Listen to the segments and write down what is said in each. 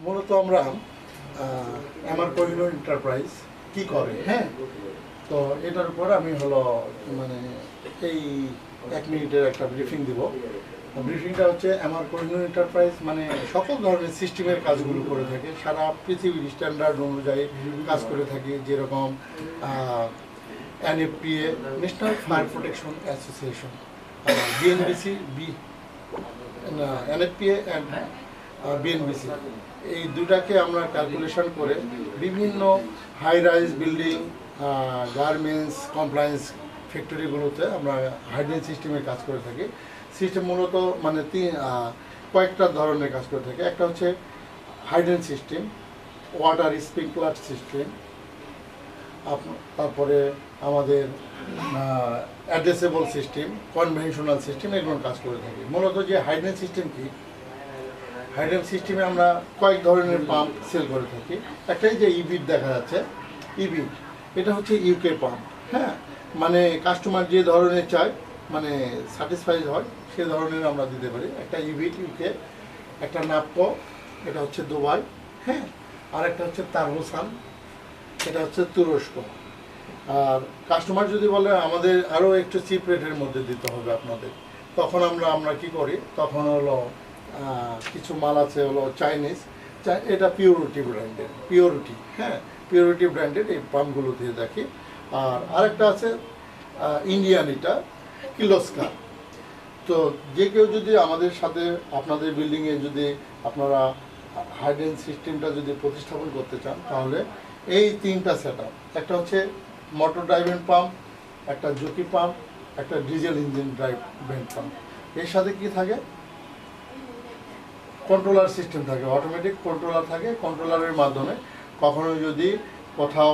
মূলত আমরা আমার কোহিনূর এন্টারপ্রাইজ কি করে, হ্যাঁ, তো এটার উপর আমি হলো মানে এই 1 মিনিটের একটা ব্রিফিং দিব। ব্রিফিংটা হচ্ছে আমার কোহিনূর এন্টারপ্রাইজ মানে সকল ধরনের সিস্টেমের কাজগুলো করে থাকে, সারা পৃথিবীর স্ট্যান্ডার্ড অনুযায়ী কাজ করে থাকি। যেরকম NFPA, national fire protection association, BNBC, NFPA and BNBC, এই দুটাকে আমরা ক্যালকুলেশন করে বিভিন্ন high rise building, garments, compliance ফ্যাক্টরিগুলোতে আমরা হাইড্রেন সিস্টেমের কাজ করে থাকি। সিস্টেম মূলত মানে কয়েকটা ধরনের কাজ করে থাকে। একটা হচ্ছে hydrant system, water sprinkler system, তারপরে আমাদের অ্যাড্রেসেবল সিস্টেম, কনভেনশনাল সিস্টেম, এগুলোর কাজ করে থাকি। মূলত যে হাইড্রেন সিস্টেম কি, হাইড্রেন সিস্টেমে আমরা কয়েক ধরনের পাম্প সেল করে থাকি। একটাই যে ইবিট দেখা যাচ্ছে, ইবিট এটা হচ্ছে ইউকে পাম্প, হ্যাঁ, মানে কাস্টমার যে ধরনের চায় মানে স্যাটিসফাইড হয় সে ধরনের আমরা দিতে পারি। একটা ইবিট ইউকে, একটা নাপকো, এটা হচ্ছে দুবাই, হ্যাঁ, আর একটা হচ্ছে তারবোসান, এটা হচ্ছে তুরস্ক। আর কাস্টমার যদি বলে আমাদের আরও একটু চিপ রেটের মধ্যে দিতে হবে আপনাদের, তখন আমরা কি করি, তখন হলো কিছু মাল আছে হলো চাইনিজ, এটা পিওরিটি ব্র্যান্ডের, পিওরিটি, হ্যাঁ, পিওরিটি ব্র্যান্ডের এই পাম্পগুলো দিয়ে দেখি। আর আরেকটা আছে ইন্ডিয়ান, এটা কিলোস্কার। তো যে কেউ যদি আমাদের সাথে আপনাদের বিল্ডিংয়ে যদি আপনারা হাইড্রেন সিস্টেমটা যদি প্রতিস্থাপন করতে চান, তাহলে এই তিনটা সেট আপ, একটা হচ্ছে মোটর ড্রাইভেন পাম্প, একটা জুকি পাম্প, একটা ডিজেল ইঞ্জিন ড্রাইভেন পাম্প, এর সাথে কি থাকে, কন্ট্রোলার সিস্টেম থাকে, অটোমেটিক কন্ট্রোলার থাকে। কন্ট্রোলারের মাধ্যমে কখনো যদি কোথাও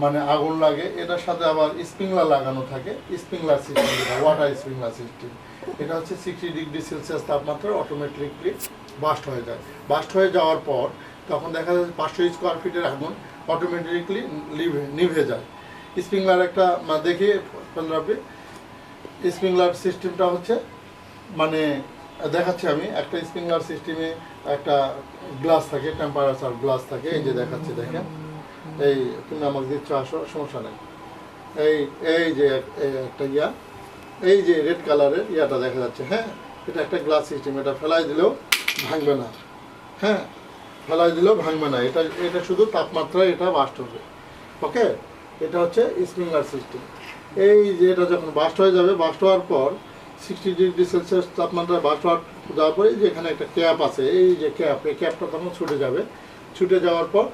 মানে আগুন লাগে, এটার সাথে আবার স্প্রিংলার লাগানো থাকে, sprinkler system, water sprinkler system. এটা হচ্ছে 60 ডিগ্রি সেলসিয়াস তাপমাত্রায় অটোমেটিকলি বাস্ট হয়ে যায়। বাস্ট হয়ে যাওয়ার পর তখন দেখা যায় 500 স্কোয়ার ফিটের আগুন অটোমেটিকলি নিভে যায়। স্প্রিংলার একটা দেখি আপনি, স্প্রিংলার সিস্টেমটা হচ্ছে মানে দেখাচ্ছি আমি, একটা স্প্রিংলার সিস্টেমে একটা গ্লাস থাকে, টেম্পারেচার গ্লাস থাকে, এই যে দেখাচ্ছি, দেখেন, এই তুমি আমাকে দিচ্ছ, আসো, সমস্যা নেই। এই এই যে একটা এই যে রেড কালারের ইয়াটা দেখা যাচ্ছে, হ্যাঁ, এটা একটা গ্লাস সিস্টেম, এটা ফেলাই দিলেও ভাঙবে না, হ্যাঁ, ফেলাই দিলেও ভাঙবে না, এটা শুধু তাপমাত্রায় এটা বাস্ট হবে। ওকে, এটা হচ্ছে স্প্রিংলার সিস্টেম। এই যে এটা যখন বাস্ট হয়ে যাবে, বাস্ট হওয়ার পর 60 ডিগ্রি সেলসিয়াস তাপমাত্রায় বাস্ট যাওয়ার পরে যে এখানে একটা ক্যাপ আছে, এই যে ক্যাপ, এই ক্যাপটা তখন ছুটে যাবে। ছুটে যাওয়ার পর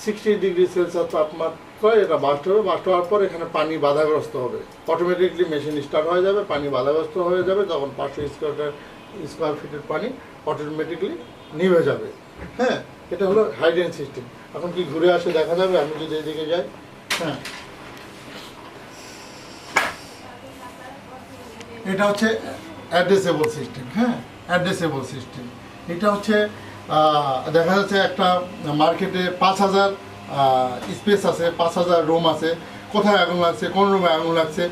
60 ডিগ্রি সেলসিয়াস তাপমাত্রায় এটা বাস্ট হবে। বাস্ট হওয়ার পর এখানে পানি বাধাগ্রস্ত হবে, অটোমেটিকলি মেশিন স্টার্ট হয়ে যাবে, পানি বাধাগ্রস্ত হয়ে যাবে, তখন 500 স্কোয়ার ফিটের পানি অটোমেটিকলি নিভে যাবে। হ্যাঁ, এটা হলো হাইড্রেন সিস্টেম। এখন কি ঘুরে আসে দেখা যাবে, আমি যদি এদিকে যাই, হ্যাঁ, এটা হচ্ছে অ্যাড্রেসেবল সিস্টেম, হ্যাঁ, অ্যাড্রেসেবল সিস্টেম। এটা হচ্ছে দেখা যাচ্ছে একটা মার্কেটে 5000 স্পেস আছে, 5000 রুম আছে, কোথায় আগুন লাগছে, কোন রুমে আগুন লাগছে,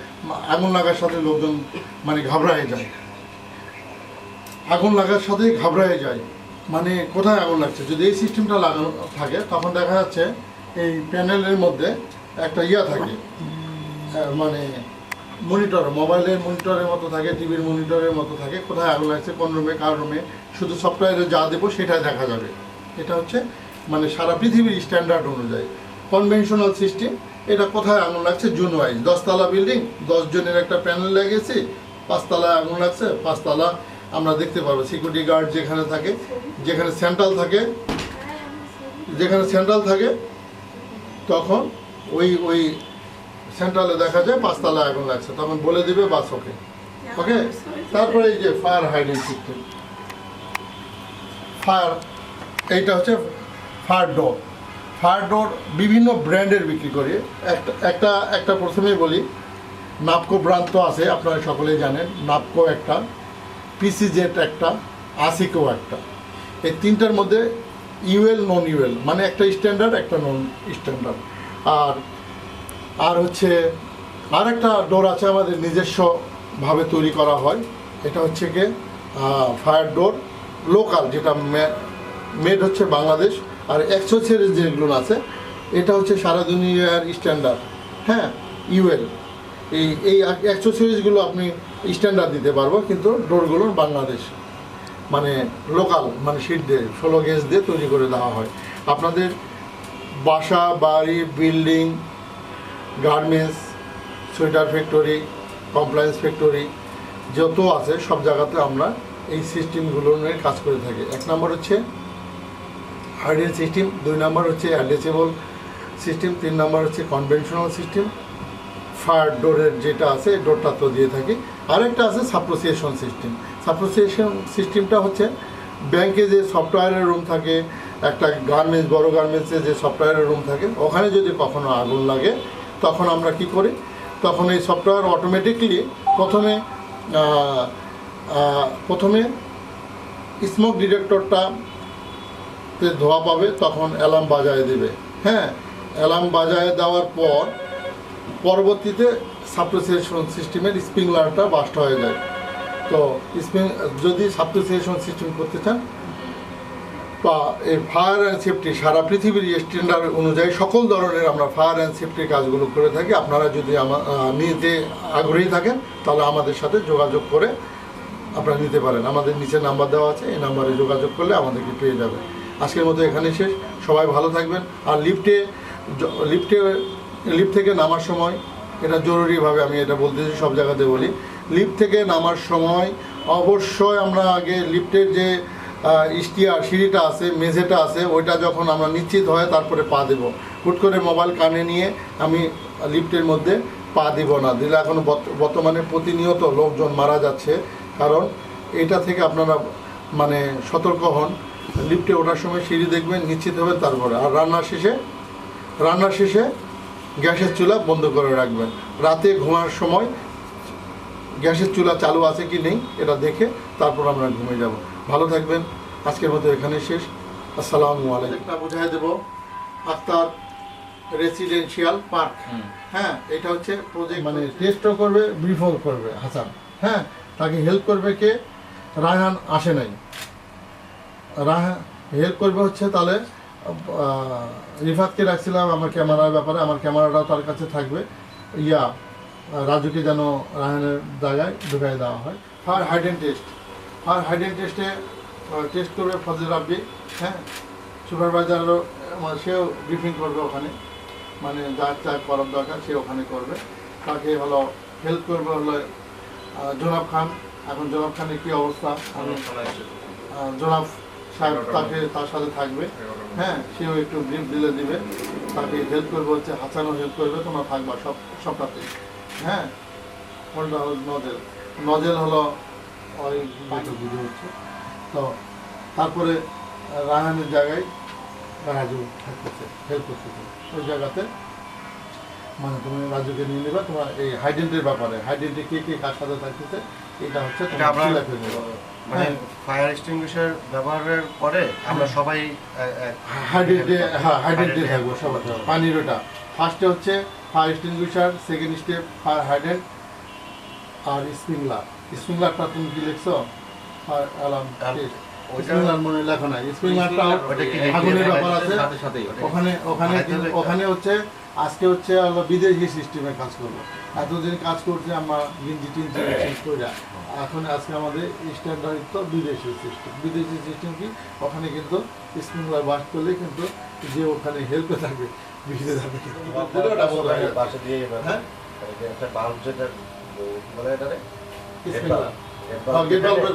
আগুন লাগার সাথে লোকজন মানে ঘাবড়ায় যায়, আগুন লাগার সাথেই ঘাবড়ায় যায়, মানে কোথায় আগুন লাগছে। যদি এই সিস্টেমটা লাগানো থাকে, তখন দেখা যাচ্ছে এই প্যানেলের মধ্যে একটা থাকে, মানে মনিটর, মোবাইলের মনিটরের মতো থাকে, টিভির মনিটরের মতো থাকে, কোথায় আগুন লাগছে, কোন রুমে, কার রুমে, শুধু সফটওয়্যারে যা দেবো সেটাই দেখা যাবে। এটা হচ্ছে মানে সারা পৃথিবীর স্ট্যান্ডার্ড অনুযায়ী কনভেনশনাল সিস্টেম। এটা কোথায় আগুন লাগছে জোন ওয়াইজ, 10তলা বিল্ডিং, 10 জনের একটা প্যানেল লেগেছে, 5তলায় আগুন লাগছে, 5তলা আমরা দেখতে পারবো। সিকিউরিটি গার্ড যেখানে থাকে, যেখানে সেন্ট্রাল থাকে, তখন ওই সেন্ট্রালে দেখা যায় 5তলা আগুন লাগছে, তখন বলে দিবে বাস ওকে। ওকে, তারপরে এই যে ফায়ার হাইড্রেন্ট সিস্টেম, ফায়ার, এইটা হচ্ছে ফায়ার ডোর। ফায়ার ডোর বিভিন্ন ব্র্যান্ডের বিক্রি করি। একটা প্রথমেই বলি, নাপকো ব্র্যান্ড তো আছে, আপনারা সকলেই জানেন, নাপকো একটা, পিসিজেট একটা, আসিকো একটা। এই তিনটার মধ্যে ইউএল, নন ইউএল, মানে একটা স্ট্যান্ডার্ড, একটা নন স্ট্যান্ডার্ড। আর হচ্ছে আরেকটা ডোর আছে আমাদের নিজস্বভাবে তৈরি করা হয়, এটা হচ্ছে গিয়ে ফায়ার ডোর লোকাল, যেটা মেড হচ্ছে বাংলাদেশ। আর অ্যাক্সেসরিজ যেগুলো আছে এটা হচ্ছে সারা দুনিয়ার স্ট্যান্ডার্ড, হ্যাঁ, ইউএল। এই অ্যাক্সেসরিজগুলো আপনি স্ট্যান্ডার্ড দিতে পারবো, কিন্তু ডোরগুলো বাংলাদেশ, মানে লোকাল, মানে শীট দিয়ে 16 গেজ দিয়ে তৈরি করে দেওয়া হয়। আপনাদের বাসা, বাড়ি, building, garments, sweater factory, compliance factory যত আছে সব জায়গাতে আমরা এই সিস্টেমগুলো নিয়ে কাজ করে থাকি। 1 নম্বর হচ্ছে হার্ডওয়্যার সিস্টেম, 2 নম্বর হচ্ছে অ্যাডজাস্টেবল সিস্টেম, 3 নম্বর হচ্ছে কনভেনশনাল সিস্টেম। ফায়ার ডোরের যেটা আছে ডোরটা তো দিয়ে থাকি। আরেকটা আছে সাপ্রোসিয়েশন সিস্টেম। সাপ্রোসিয়েশন সিস্টেমটা হচ্ছে ব্যাংকে যে সফটওয়্যারের রুম থাকে, একটা গার্মেন্টস, বড় গার্মেন্টসে যে সফটওয়্যারের রুম থাকে, ওখানে যদি কখনো আগুন লাগে তখন আমরা কি করি, তখন এই সফটওয়্যার অটোমেটিকলি প্রথমে স্মোক ডিটেক্টরটাতে ধোয়া পাবে, তখন অ্যালার্ম বাজায় দেবে। হ্যাঁ, অ্যালার্ম বাজায় দেওয়ার পর পরবর্তীতে সাপ্রোসিয়েশন সিস্টেমের স্প্রিংলারটা বাস্ট হয়ে যায়। তো যদি সাপ্রোসিয়েশন সিস্টেম করতে চান বা এই ফায়ার অ্যান্ড সেফটি সারা পৃথিবীর স্ট্যান্ডার্ড অনুযায়ী সকল ধরনের আমরা ফায়ার অ্যান্ড সেফটির কাজগুলো করে থাকি। আপনারা যদি নিতে আগ্রহী থাকেন তাহলে আমাদের সাথে যোগাযোগ করে আপনারা নিতে পারেন। আমাদের নিচে নাম্বার দেওয়া আছে, এই নাম্বারে যোগাযোগ করলে আমাদেরকে পেয়ে যাবেন। আজকের মতো এখানে শেষ। সবাই ভালো থাকবেন। আর লিফট থেকে নামার সময়, এটা জরুরিভাবে আমি এটা বলতেছি, সব জায়গাতে বলি, লিফট থেকে নামার সময় অবশ্যই আমরা আগে লিফটের যে সিঁড়িটা আছে, মেঝেটা আছে, ওইটা যখন আমরা নিশ্চিত হয় তারপরে পা দেব। হুট করে মোবাইল কানে নিয়ে আমি লিফটের মধ্যে পা দিব না, দিলে এখন বর্তমানে প্রতিনিয়ত লোকজন মারা যাচ্ছে। কারণ এটা থেকে আপনারা মানে সতর্ক হন। লিফটে ওঠার সময় সিঁড়ি দেখবেন, নিশ্চিত হবে তারপরে। আর রান্নার শেষে গ্যাসের চুলা বন্ধ করে রাখবেন। রাতে ঘুমানোর সময় গ্যাসের চুলা চালু আছে কি নেই এটা দেখে তারপর আমরা ঘুমিয়ে যাব। ভালো থাকবেন। আজকের মতো এখানে শেষ। আসসালামু আলাইকুম। একটা বোঝাই দেব, আক্তার রেসিডেন্সিয়াল পার্ক। হ্যাঁ, এটা হচ্ছে প্রজেক্ট, মানে টেস্টও করবে, ব্রিফও করবে হাসান। হ্যাঁ, তাকে হেল্প করবে কে? রায়হান আসে নাই। রায়হান হেল্প করবে হচ্ছে তাহলে রিফাতকে রাখছিলাম আমার ক্যামেরার ব্যাপারে, আমার ক্যামেরাটাও তার কাছে থাকবে। রাজুকে যেন রায়হানের জায়গায় ঢুকাই দেওয়া হয়। ফায়ার হাইডেন টেস্টে টেস্ট করবে ফজল রাব্বি। হ্যাঁ, সুপারভাইজারও সেও ব্রিফিং করবে ওখানে, মানে যা করার দরকার সে ওখানে করবে। তাকে হলো হেল্প করবে হলো জনাব খান। এখন জনাব খানের কী অবস্থা, জনাব সাহেব তার সাথে থাকবে। হ্যাঁ, সেও একটু ব্রিফ দিবে। তাকে হেল্প করবে হচ্ছে হাসানও হেল্প করবে, তোমরা থাকবা সবটাতে। হ্যাঁ, কোনটা নজেল হলো ওই বুঝে হচ্ছে। তো তারপরে রায়হানের জায়গায় রাজু থাকতেছে, হেল্প করতেছে ওই জায়গাতে। মানে তুমি রাজুকে নিয়ে নেবে। তোমার এই হাইডেন্টের ব্যাপারে, হাইডেন্টে কে কার সাথে থাকতেছে এটা হচ্ছে মানে ফায়ার এক্সটিংগুইশার ব্যবহারের পরে আমরা সবাই হাইডেন্টে থাকবো সবাই। পানির ওটা ফার্স্টে হচ্ছে fire extinguisher, second step fire hydrant, আর স্প্রিংলারটা তুমি কি লিখছো? ফায়ার অ্যালার্ম স্প্রিংলার মনে লেখা নাই। স্প্রিংলারটা আগুনের ব্যাপার আছে ওখানে হচ্ছে। আজকে হচ্ছে আমরা বিদেশি সিস্টেমে কাজ করবো। এতদিন কাজ করছে আমরা গিঞ্জি টিঞ্জি চেঞ্জ করে, এখন আজকে আমাদের স্ট্যান্ডার্ড তো বিদেশি সিস্টেম কি ওখানে কিন্তু স্প্রিংলার বাস করলে কিন্তু যে ওখানে হেল্পে থাকবে ভিজে যাবে।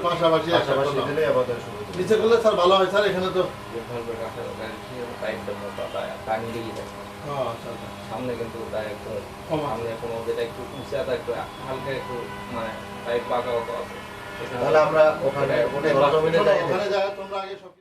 পাশাপাশি নিচে করলে স্যার ভালো হয় স্যার। এখানে তো সামনে কিন্তু সামনে কোনো যেটা একটু উঁচাটা একটু হালকা একটু মানে পাইপ পাকা আছে। তাহলে আমরা ওখানে যায় তোমরা আগে সব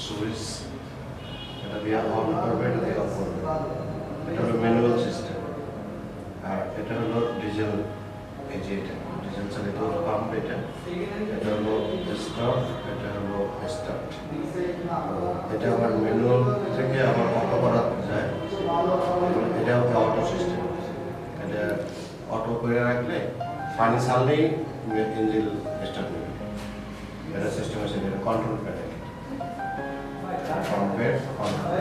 সুইচ, এটা দিয়ে অন করবে, এটা দিয়ে অফ করবে। এটা হলো ম্যানুয়াল সিস্টেম। আর এটা হলো ডিজেল, এই যে এটা ডিজেল চালিত পাম্প। এটা হলো স্টার্ট, এটা হলো স্টার্ট। এটা আমার ম্যানুয়াল থেকে আমার অটো করা যায়। এটা হলো অটো সিস্টেম। এটা অটো করে রাখলে পানি ছাড়লেই ইঞ্জিন স্টার্ট নেবে। এটা সিস্টেম আছে, এটা কন্ট্রোল প্যানেল, পাম্পের কন্ট্রোল।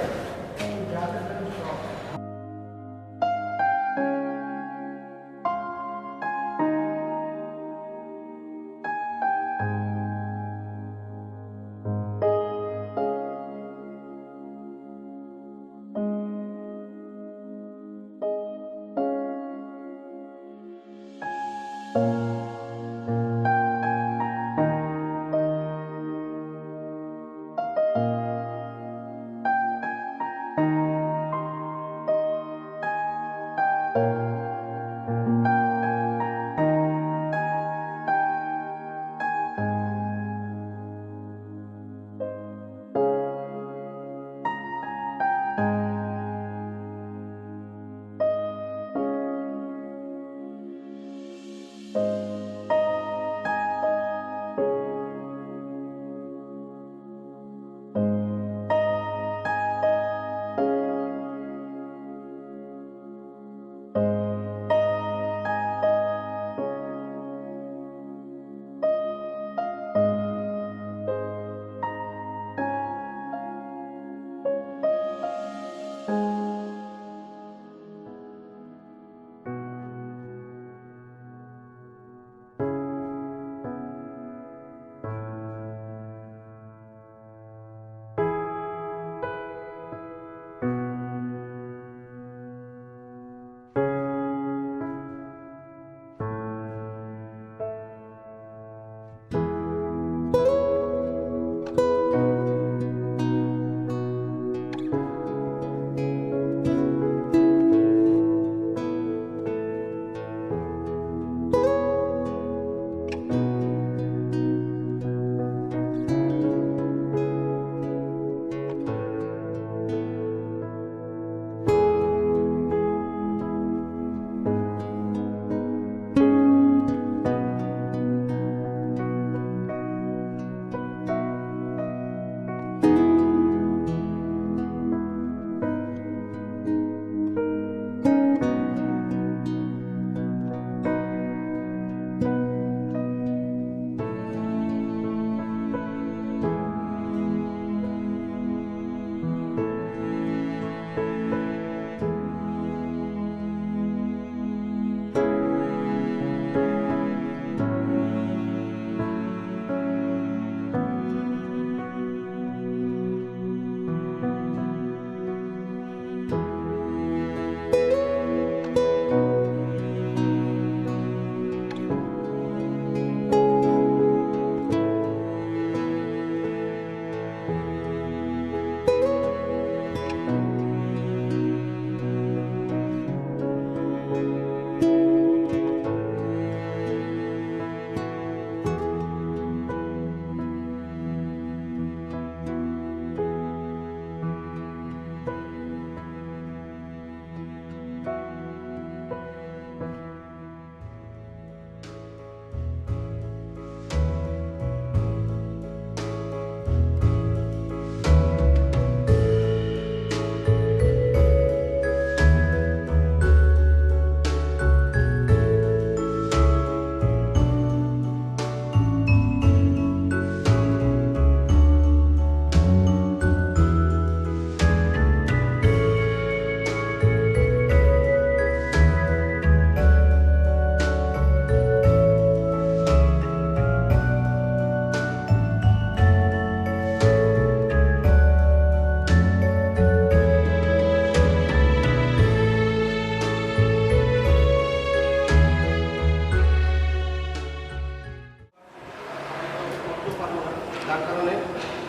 যার কারণে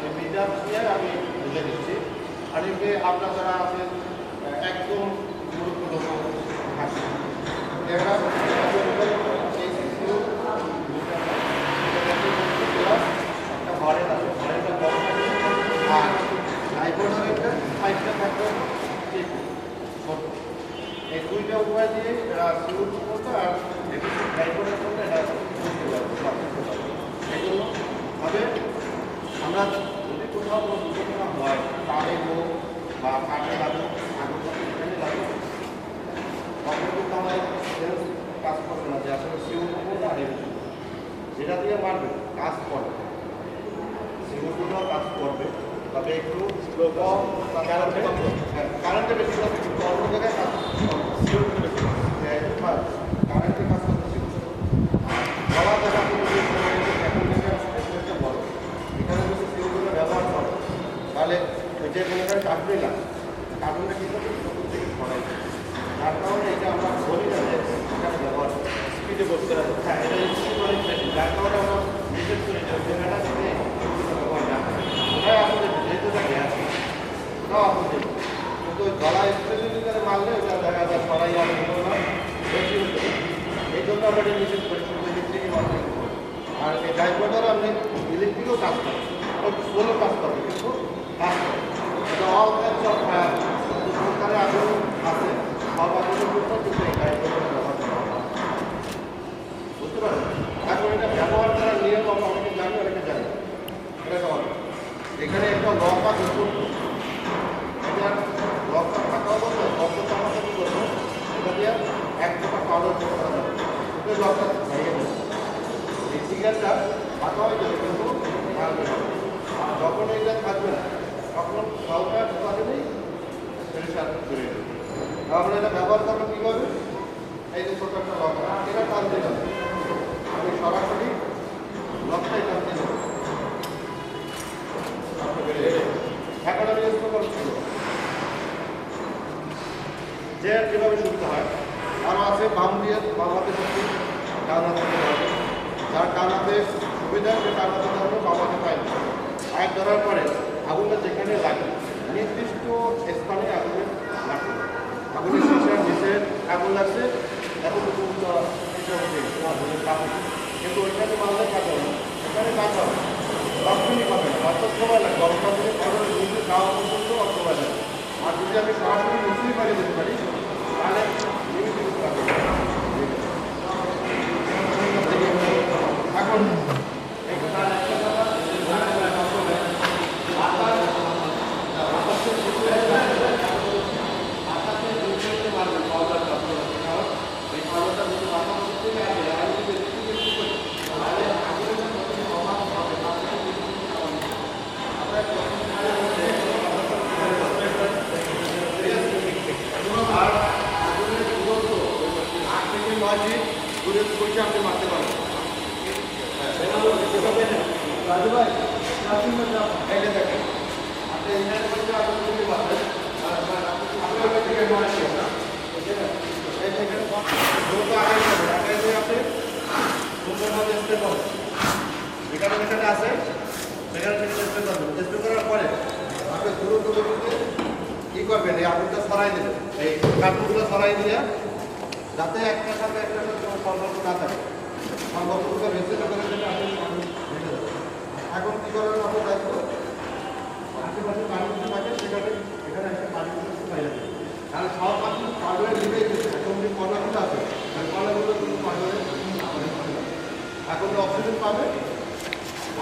এই বিদ্যা নিয়ে আমি বুঝে দিচ্ছি। আর এমনি আপনার যারা আছেন একদম গুরুত্বপূর্ণ ভাষা এটা একটা ঘরের আছে, ঘরের বড় আর দুইটা উপায় দিয়ে সিউর করতে আর এপিসি ট্রাই করার জন্য এটা করতে পারবো এই জন্য তবে আমরা যদি কোথাও কোনো দুর্ঘটনা হয় তারে হোক বা কাঠে লাগুক আগুন এখানে লাগুক তখন কিন্তু আমাদের কাজ করবে না যে আসলে সিউর করবো আর যেটা দিয়ে মারবে কাজ করবে সিউরগুলো কাজ করবে তবে একটু কম কারেন্টে বেশি করবে কিন্তু অন্য জায়গায় কাজ সিউরগুলো বেশি কারেন্টে কাজ করতে বলা জায়গা বড় এখানে যদি সিউরগুলো ব্যবহার করে তাহলে ওই যে কোনো জায়গায় কাটবেই না কার্টুনটা কী করবে চতুর থেকে ছড়াই যার কারণে এটা আমরা বলি না যে এখানে ব্যবহার স্পিডে বলতে হবে হ্যাঁ এটা যার কারণে আমরা নিষেধ করি যে জায়গাটা থেকে ব্যবহার না ওটাই আমাদের যেহেতু জায়গায় আছে ওটাও আমাদের কিন্তু ওই গলা স্পেসিফিক করে মারলে ওটা দেখা যায় ছড়াই আর বেশি হতে এই জন্য আমরা এটা নিষেধ করি কিন্তু ইলেকট্রিকই মারতে আর এই ডাইভার্টারও আপনি ইলেকট্রিকও কাজ করে স্লোও কাজ করবে কিন্তু কাজ করে এটা অল টাইপস অফ ফায়ার সরকারে আগুন আছে সব আগুনের জন্য কিন্তু এই ডাইভার্টার ব্যবহার করা হয় বুঝতে পারেন এখন এটা ব্যবহার করার নিয়ম আমরা অনেকে জানি অনেকে জানি এটা কেমন এখানে একটা লঙ্কা দুপুর এটা লঙ্কা থাকা অবস্থা লঙ্কা চামাতে কী করবো এটা দিয়ে এক টাকা পাউডার করতে হবে ওকে লঙ্কা খাইয়ে দেবে এই সিগারেটটা থাকা হয়ে যাবে কিন্তু থাকবে না যখন এটা থাকবে না তখন সবটা ঢোকা দিলেই প্রেশার বেড়ে যাবে আমরা এটা ব্যবহার করবো কীভাবে এই যে ছোটো একটা লঙ্কা এটা টানতে যাবে আমি সরাসরি লঙ্কাই টানতে যাবো এখন আমি চেষ্টা করছি যে যেভাবে সুবিধা হয় আরও আছে বাম দিয়ে বাম হাতে করছি ডান হাতে ধরবে যার ডান হাতে সুবিধা সে ডান হাতে ধরবে বাম হাতে পাই পাইপ ধরার পরে আগুনটা যেখানে লাগে নির্দিষ্ট স্থানে আগুনের লাগবে আগুনের শিশার নিচে আগুন লাগছে এখন কিন্তু ওইখানে মারলে কাজ হবে এখানে কাজ হবে তখনই পাবে না অর্থাৎ সময় লাগবে অর্থাৎ নিজে খাওয়া পর্যন্ত সময় লাগবে আর যদি আমি সরাসরি নিচেই পারি যেতে পারি তাহলে এখন আপনি মারতে পারেন রাজু ভাই এটা দেখেন আপনি ইন্টারনেট করতে আগুন করতে পারবেন আপনার থেকে মারছি না এই দেখেন দ্রুত আগে যাবে আগে যে আপনি সুন্দর মতো স্প্রে করবেন যেখানে যেখানে আছে সেখানে সেখানে স্প্রে করবেন স্প্রে করার পরে আপনি দ্রুত গতিতে কী করবেন এই আগুনটা ছড়াই দেবেন এই কাঠগুলো ছড়াই দিয়ে যাতে একটা সাথে একটা সম্পর্ক না থাকে সম্পর্কটা বেঁচে থাকার জন্য আপনি ভেঙে দেবেন এখন কী করবেন আপনার দায়িত্ব আশেপাশে পানি কিছু থাকে সেখানে এখানে একটা পানি কিছু বাইরে দেবে তাহলে সব পানি পাউডারে লিখে গেছে এখন যে কলাগুলো আছে সেই কলাগুলো কিন্তু পাউডারে এখন অক্সিজেন পাবে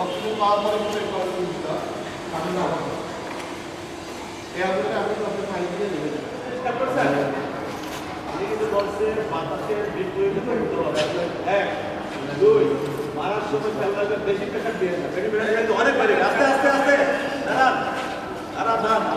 অক্সিজেন পাওয়ার পরে কিন্তু এই কলাগুলো দিতে হবে পানি না হবে এই আগুনটা আপনি আপনার পানি দিয়ে লিখে দেবেন কিন্তু বলছে বাতাসের বিপরীতে করতে হবে 1 2 মারার সময় খেলাটা বেশি টাকা দিয়ে না অনেক পারে আস্তে আস্তে আস্তে দাঁড়ান দাঁড়ান দাঁড়ান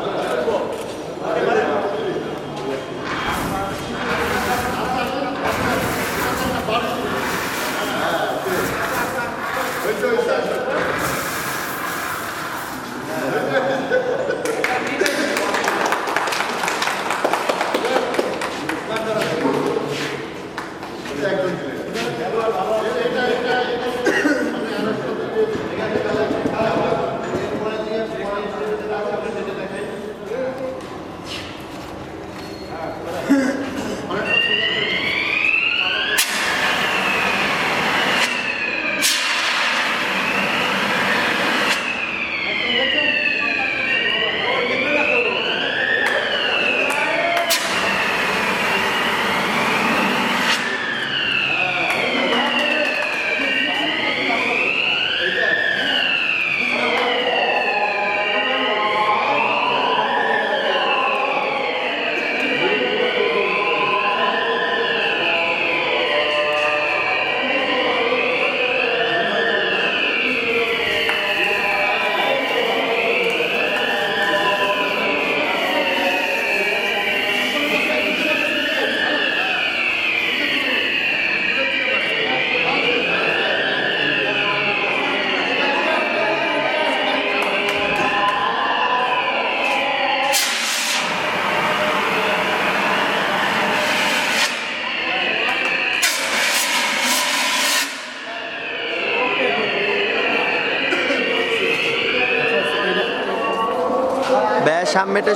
ভাইয়া সামনেটা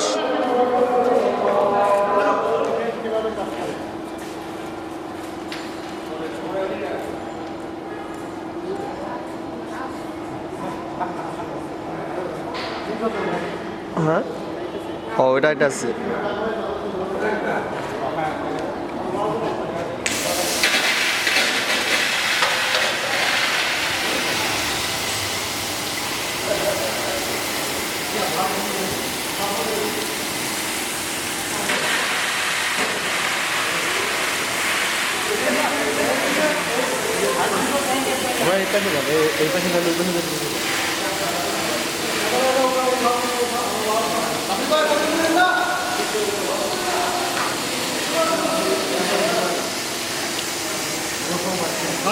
হ্যাঁ ও এটা এটা আছে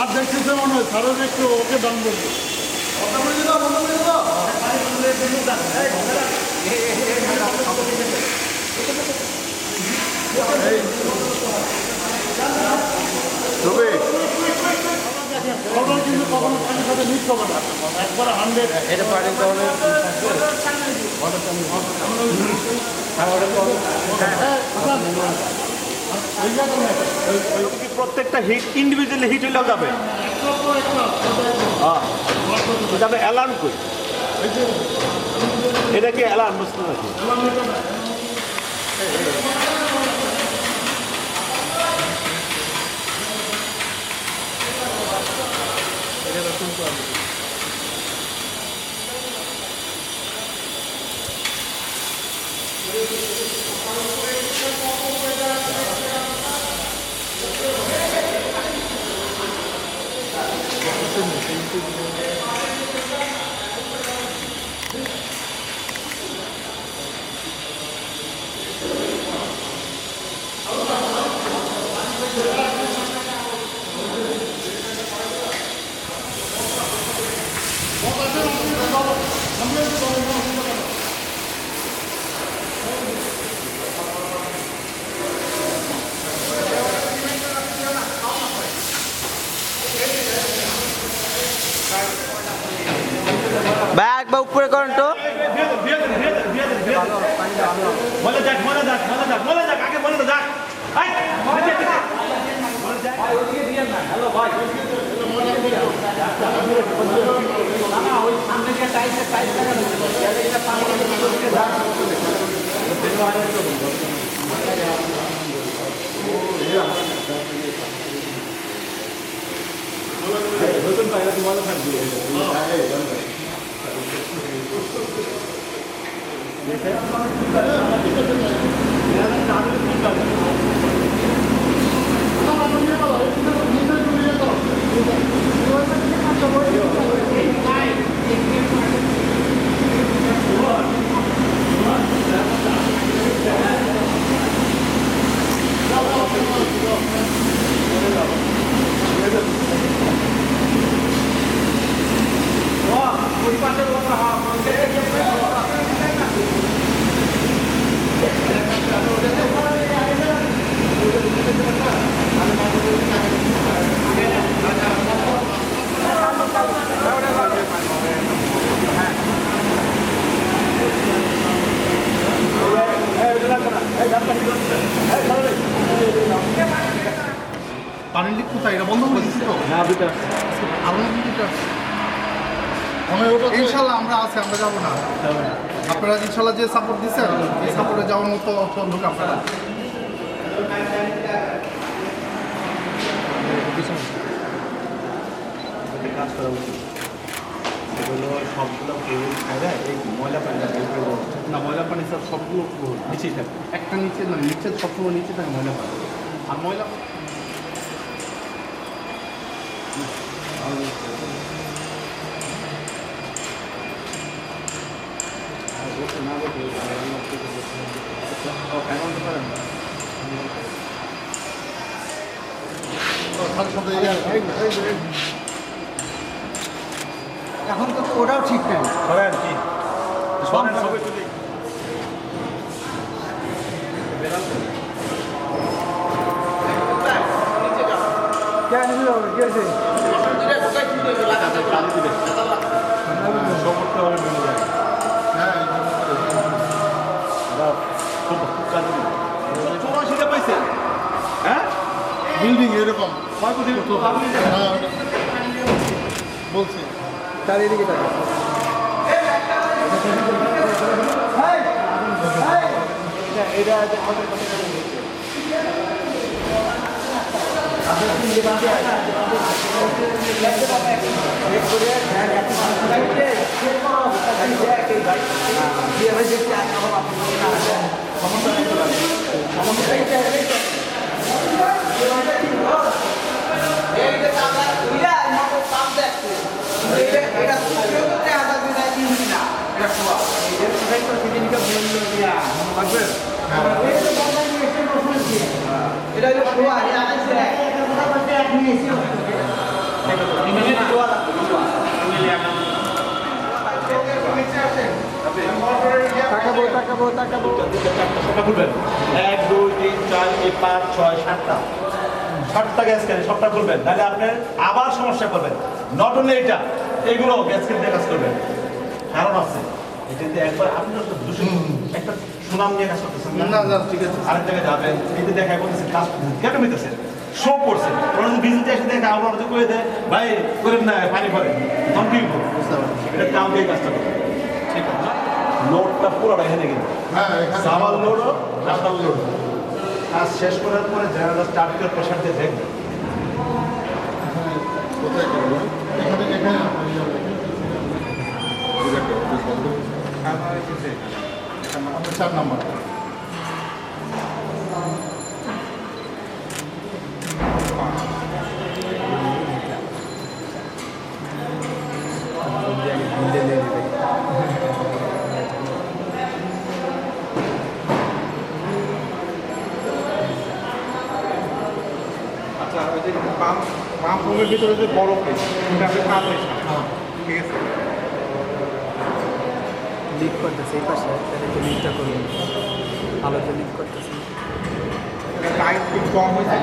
আর দেখতেছে মনে হয় স্যারের একটু ওকে দাম বলবো কিন্তু কখনো সাথে সাথে মিস হবে না একবার 100 এটা পারেন তাহলে প্রত্যেকটা হিট ইন্ডিভিজুয়ালি হিট হইলেও যাবে যাবে অ্যালার্ম কই এটা কি অ্যালার্ম বুঝতে পারছি ভাই একবার উপরে করেন তো মনে যাক আগে মনে যাক পানির লিক কোথায় এটা বন্ধ করে দিচ্ছি তো ইনশাল্লাহ আমরা আছি আমরা যাবো না আপনারা ইনশাল্লাহ যে সাপোর্ট দিচ্ছেন এই সাপোর্টে যাওয়ার মতো লোক আপনারা কাজ করা উচিত এগুলো সবগুলো কেবল খায় এই ময়লা পানি না ময়লা পানি সব সবগুলো নিচেই থাকে একটা নিচে না নিচে সবসময় নিচে থাকে ময়লা পানি আর ময়লা এখন তো ওটাও ঠিক নেই আর কি সব সবাই তুলি হ্যাঁ কাজে 84টা পাইছেন হ্যাঁ বিল্ডিং এরকম কয় কোটি হ্যাঁ, বলছি তার এদিকে এটা তাকাবো সবটা খুলবেন 1 2 3 4 5 6 7টা 7টা গ্যাস কেন সবটা খুলবেন তাহলে আপনার আবার সমস্যা করবেন নট অনলি এটা এইগুলো গ্যাস কেন কাজ করবেন কারণ আছে এটাতে একবার আপনি তো একটা সুনাম নিয়ে কাজ করতেছেন না না ঠিক আছে আরেক জায়গায় যাবেন এতে দেখা বলতেছেন কাজ কেন মিতেছেন শো করছেন ওরা যদি ভিজিটে এসে দেখে আমরা যদি করে দেয় ভাই করেন না পানি পরে তখন কি এটা কাম দিয়ে কাজটা করবেন ঠিক আছে লোডটা পুরোটা এখানে কিন্তু হ্যাঁ এখানে সামাল লোডও রাস্তার লোড কাজ শেষ করার পরে যারা স্টার্ট করে প্রেশার দিয়ে দেখবেন কোথায় করবো এখানে এখানে আপনার 4 নাম্বার আচ্ছা ওই যে পাম্প রুমের ভিতরে যে বড় প্লেস ওটা আপনি পাম্প হয়েছে ঠিক আছে লিক করতেছে এই পাশে তাহলে একটু লিকটা করুন আলোতে লিক করতেছে লাইট খুব কম হয়েছে